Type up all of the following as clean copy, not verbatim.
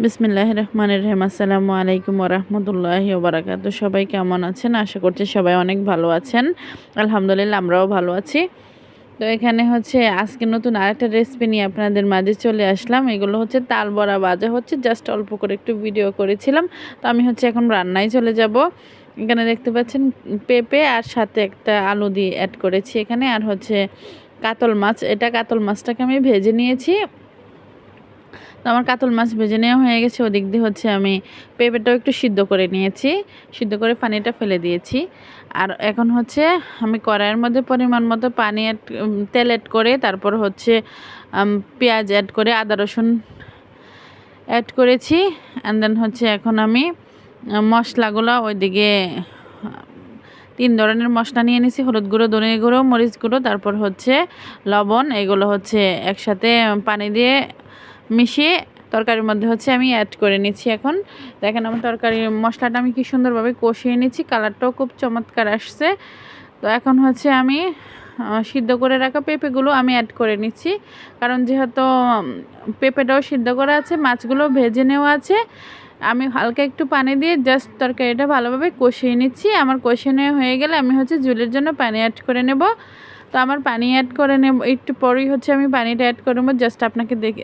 বিসমিল্লাহির রহমানির রহিম। আসসালামু আলাইকুম ওয়া রাহমাতুল্লাহি ওয়া বারাকাতুহু। সবাই কেমন আছেন? আশা করছি সবাই অনেক ভালো আছেন। আলহামদুলিল্লাহ আমরাও ভালো আছি। তো এখানে হচ্ছে আজকে নতুন আরেকটা রেসিপি নিয়ে আপনাদের মাঝে চলে আসলাম। এগুলো হচ্ছে তাল বড়া ভাজা হচ্ছে, জাস্ট অল্প করে একটু ভিডিও করেছিলাম। তো আমি হচ্ছে এখন রান্নায় চলে যাব। এখানে দেখতে পাচ্ছেন পেঁপে আর সাথে একটা আলু দিয়ে অ্যাড করেছি এখানে, আর হচ্ছে কাতল মাছ। কাতল মাছটাকে আমি ভেজে নিয়েছি। তো আমার কাতল মাছ ভেজে নেওয়া হয়ে গেছে। ওদিক দিয়ে হচ্ছে আমি পেঁপেটাও একটু সিদ্ধ করে নিয়েছি, সিদ্ধ করে পানিটা ফেলে দিয়েছি। আর এখন হচ্ছে আমি কড়াইয়ের মধ্যে পরিমাণ মতো পানি তেল অ্যাড করে, তারপর হচ্ছে পেঁয়াজ অ্যাড করে আদা রসুন অ্যাড করেছি। অ্যান্ড দেন হচ্ছে এখন আমি মশলাগুলো ওইদিকে 3 ধরনের মশলা নিয়ে নিয়েছি: হলুদ গুঁড়ো, ধনে গুঁড়ো, মরিচ গুঁড়ো, তারপর হচ্ছে লবণ। এগুলো হচ্ছে একসাথে পানি দিয়ে মিশিয়ে তরকারির মধ্যে হচ্ছে আমি অ্যাড করে নিচ্ছি। এখন দেখেন আমার তরকারি মশলাটা আমি কি সুন্দরভাবে কষিয়ে নিচ্ছি, কালারটাও খুব চমৎকার আসছে। তো এখন হচ্ছে আমি সিদ্ধ করে রাখা পেঁপেগুলো আমি অ্যাড করে নিচ্ছি, কারণ যেহেতু পেঁপেটাও সিদ্ধ করা আছে, মাছগুলো ভেজে নেওয়া আছে। আমি হালকা একটু পানি দিয়ে জাস্ট তরকারিটা ভালোভাবে কষিয়ে নিচ্ছি। আমার কষিয়ে নেওয়া হয়ে গেলে আমি হচ্ছে ঝোলের জন্য পানি অ্যাড করে নেব। তো আমার পানি অ্যাড করে নেব, একটু পরেই হচ্ছে আমি পানিটা অ্যাড করে নেব। জাস্ট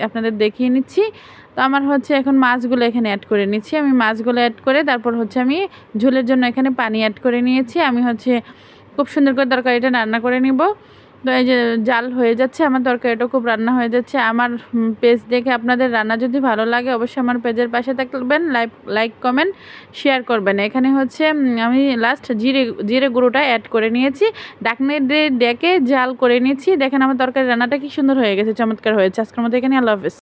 আপনাদের দেখিয়ে নিচ্ছি। তো আমার হচ্ছে এখন মাছগুলো এখানে অ্যাড করে নিচ্ছি। আমি মাছগুলো অ্যাড করে তারপর হচ্ছে আমি ঝোলের জন্য এখানে পানি অ্যাড করে নিয়েছি। আমি হচ্ছে খুব সুন্দর করে তরকারিটা রান্না করে নিব। তো এই যে জাল হয়ে যাচ্ছে, আমার তরকারিটা খুব রান্না হয়ে যাচ্ছে। আমার পেজ দেখে আপনাদের রান্না যদি ভালো লাগে অবশ্যই আমার পেজের পাশে থাকবেন, লাইক কমেন্ট শেয়ার করবেন। এখানে হচ্ছে আমি লাস্ট জিরে গুঁড়োটা অ্যাড করে নিয়েছি, ডাকনা দিয়ে ডেকে জাল করে নিয়েছি। দেখেন আমার তরকারি রান্নাটা কি সুন্দর হয়ে গেছে, চমৎকার হয়েছে। আজকের মতো এখানে, আল্লাহ হাফেজ।